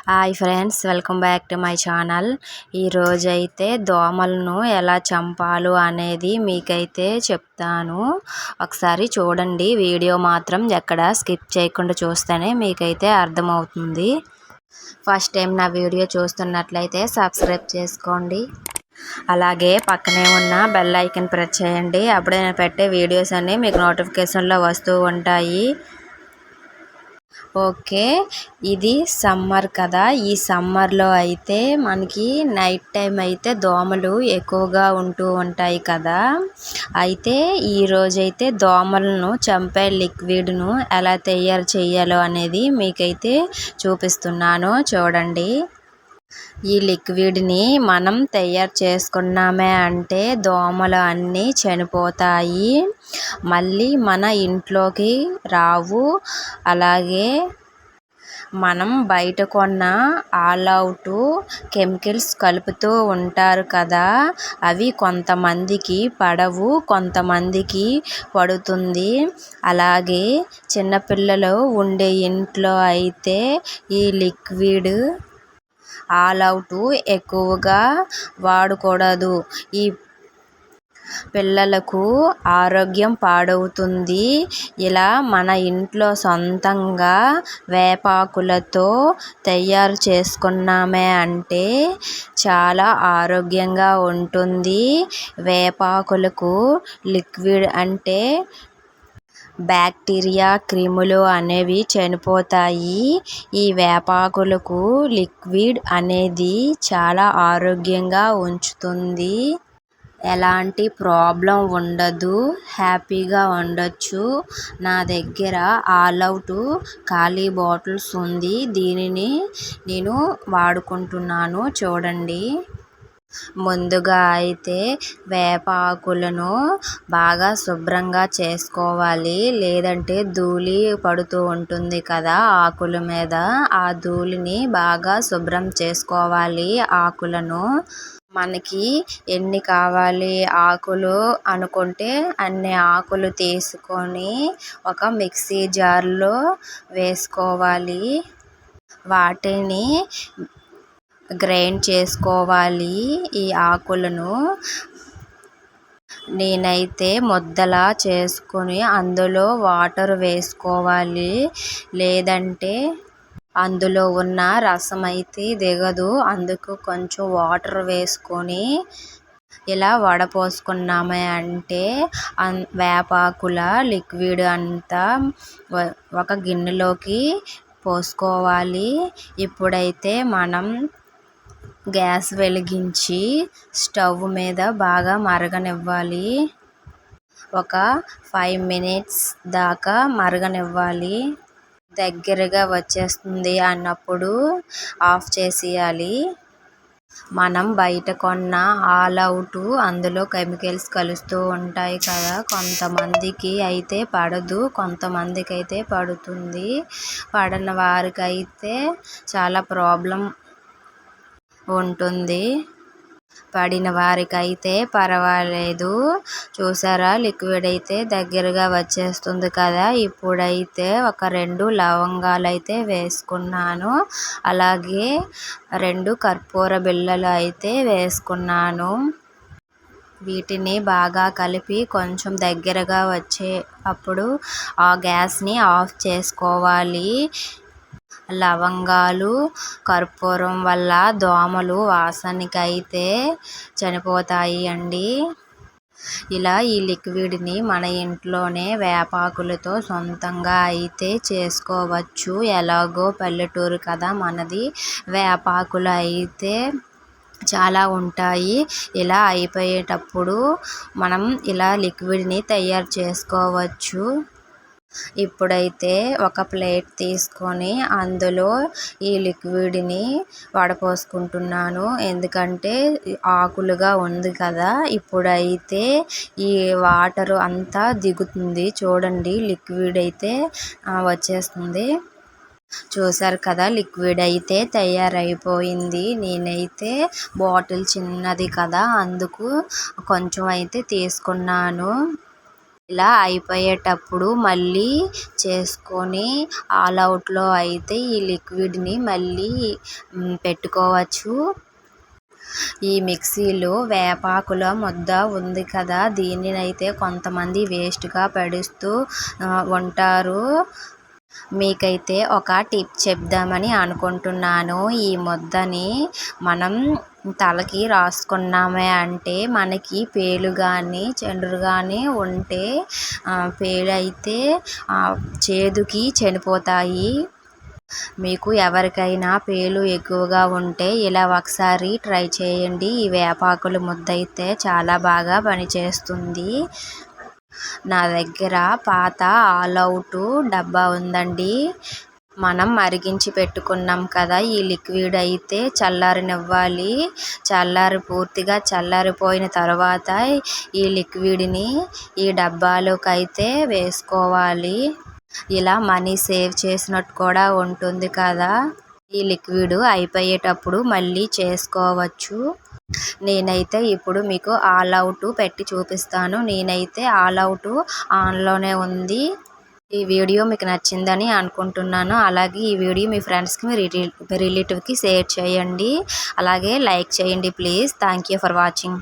Hi friends, welcome back to my channel. ఈరోజైతే దోమలను ఎలా చంపాలో అనేది మీకైతే చెప్తాను. ఒకసారి చూడండి, వీడియో మాత్రం ఎక్కడ స్కిప్ చేయకుండా చూస్తేనే మీకైతే అర్థమవుతుంది. ఫస్ట్ టైం నా వీడియో చూస్తున్నట్లయితే సబ్స్క్రైబ్ చేసుకోండి. అలాగే పక్కనే ఉన్న బెల్ ఐకాన్ ప్రెస్ చేయండి. అప్పుడే నేను పెట్టే వీడియోస్ అన్నీ మీకు నోటిఫికేషన్లో వస్తూ ఉంటాయి. ఓకే, ఇది సమ్మర్ కదా. ఈ సమ్మర్లో అయితే మనకి నైట్ టైం అయితే దోమలు ఎక్కువగా ఉంటూ ఉంటాయి కదా. అయితే ఈరోజైతే దోమలను చంపే లిక్విడ్ను ఎలా తయారు చేయాలో అనేది మీకైతే చూపిస్తున్నాను, చూడండి. ఈ లిక్విడ్ని మనం తయారు చేసుకున్నామే అంటే దోమలు అన్నీ చనిపోతాయి, మళ్ళీ మన ఇంట్లోకి రావు. అలాగే మనం బయట కొన్న ఆల్ అవుట్ కెమికల్స్ కలుపుతూ ఉంటారు కదా, అవి కొంతమందికి పడవు, కొంతమందికి పడుతుంది. అలాగే చిన్నపిల్లలు ఉండే ఇంట్లో అయితే ఈ లిక్విడ్ ఆల్ అవుట్ ఎక్కువగా వాడకూడదు. ఈ పిల్లలకు ఆరోగ్యం పాడవుతుంది. ఇలా మన ఇంట్లో సొంతంగా వేపాకులతో తయారు చేసుకున్నామే అంటే చాలా ఆరోగ్యంగా ఉంటుంది. వేపాకులకు లిక్విడ్ అంటే బ్యాక్టీరియా, క్రిములు అనేవి చనిపోతాయి. ఈ వేపాకులకు లిక్విడ్ అనేది చాలా ఆరోగ్యంగా ఉంచుతుంది. ఎలాంటి ప్రాబ్లం ఉండదు, హ్యాపీగా ఉండొచ్చు. నా దగ్గర ఆల్ అవుట్ ఖాళీ బాటిల్స్ ఉంది, దీనిని నేను వాడుకుంటున్నాను, చూడండి. ముందుగా అయితే వేప ఆకులను బాగా శుభ్రంగా చేసుకోవాలి, లేదంటే ధూళి పడుతూ ఉంటుంది కదా ఆకుల మీద. ఆ ధూళిని బాగా శుభ్రం చేసుకోవాలి. ఆకులను మనకి ఎన్ని కావాలి ఆకులు అనుకుంటే అన్ని ఆకులు తీసుకొని ఒక మిక్సీ జార్లో వేసుకోవాలి. వాటిని గ్రైండ్ చేసుకోవాలి. ఈ ఆకులను నేనైతే ముద్దలా చేసుకొని అందులో వాటర్ వేసుకోవాలి, లేదంటే అందులో ఉన్న రసం అయితే దిగదు. అందుకు కొంచెం వాటర్ వేసుకొని ఇలా వడపోసుకున్నామే అంటే వేపాకుల లిక్విడ్ అంతా ఒక గిన్నెలోకి పోసుకోవాలి. ఇప్పుడైతే మనం గ్యాస్ వెలిగించి స్టవ్ మీద బాగా మరగనివ్వాలి. ఒక 5 minutes దాకా మరగనివ్వాలి. దగ్గరగా వచ్చేస్తుంది అన్నప్పుడు ఆఫ్ చేసేయాలి. మనం బయట కొన్న ఆల్ అవుట్ అందులో కెమికల్స్ కలుస్తూ ఉంటాయి కదా, కొంతమందికి అయితే పడదు, కొంతమందికి అయితే పడుతుంది. పడని వారికి అయితే చాలా ప్రాబ్లం ఉంటుంది, పడిన వారికి అయితే పర్వాలేదు. చూసారా, లిక్విడ్ అయితే దగ్గరగా వచ్చేస్తుంది కదా. ఇప్పుడైతే ఒక 2 లవంగాలు అయితే వేసుకున్నాను, అలాగే 2 కర్పూర బిళ్ళలు అయితే వేసుకున్నాను. వీటిని బాగా కలిపి కొంచెం దగ్గరగా వచ్చే అప్పుడు ఆ గ్యాస్ని ఆఫ్ చేసుకోవాలి. లవంగాలు, కర్పూరం వల్ల దోమలు వాసనకైతే చనిపోతాయి అండి. ఇలా ఈ లిక్విడ్ని మన ఇంట్లోనే వేపాకులతో సొంతంగా అయితే చేసుకోవచ్చు. ఎలాగో పల్లెటూరు కదా మనది, వేపాకులు అయితే చాలా ఉంటాయి. ఇలా అయిపోయేటప్పుడు మనం ఇలా లిక్విడ్ని తయారు చేసుకోవచ్చు. ఇప్పుడైతే ఒక ప్లేట్ తీసుకొని అందులో ఈ లిక్విడ్ని వడపోసుకుంటున్నాను, ఎందుకంటే ఆకులుగా ఉంది కదా. ఇప్పుడైతే ఈ వాటర్ అంతా దిగుతుంది, చూడండి, లిక్విడ్ అయితే వచ్చేస్తుంది. చూసారు కదా, లిక్విడ్ అయితే తయారైపోయింది. నేనైతే బాటిల్ చిన్నది కదా, అందుకు కొంచెం అయితే తీసుకున్నాను. ఇలా అయిపోయేటప్పుడు మళ్ళీ చేసుకొని ఆల్ అవుట్లో అయితే ఈ లిక్విడ్ని మళ్ళీ పెట్టుకోవచ్చు. ఈ మిక్సీలో వేపాకుల ముద్ద ఉంది కదా, దీనినైతే కొంతమంది వేస్ట్గా పడేస్తూ ఉంటారు. మీకైతే ఒక టిప్ చెప్దామని అనుకుంటున్నాను. ఈ ముద్దని మనం తలకి రాసుకున్నామే అంటే మనకి పేలు కానీ చెండ్రు కానీ ఉంటే పేలైతే చేదుకి చనిపోతాయి. మీకు ఎవరికైనా పేలు ఎక్కువగా ఉంటే ఇలా ఒకసారి ట్రై చేయండి. ఈ వేపాకుల ముద్ద అయితే చాలా బాగా పనిచేస్తుంది. నా దగ్గర పాత ఆల్ అవుట్ డబ్బా ఉందండి. మనం మరిగించి పెట్టుకున్నాం కదా, ఈ లిక్విడ్ అయితే చల్లారనివ్వాలి. పూర్తిగా చల్లారిపోయిన తర్వాత ఈ లిక్విడ్ని ఈ డబ్బాలోకి అయితే వేసుకోవాలి. ఇలా మనీ సేవ్ చేసినట్టు కూడా ఉంటుంది కదా. ఈ లిక్విడ్ అయిపోయేటప్పుడు మళ్ళీ చేసుకోవచ్చు. నేనైతే ఇప్పుడు మీకు ఆల్ అవుట్ పెట్టి చూపిస్తాను. నేనైతే ఆల్ అవుట్ ఆన్లోనే ఉంది. ఈ వీడియో మీకు నచ్చిందని అనుకుంటున్నాను. అలాగే ఈ వీడియో మీ ఫ్రెండ్స్కి మీ రిలేటివ్కి షేర్ చేయండి. అలాగే లైక్ చేయండి please. Thank you for watching.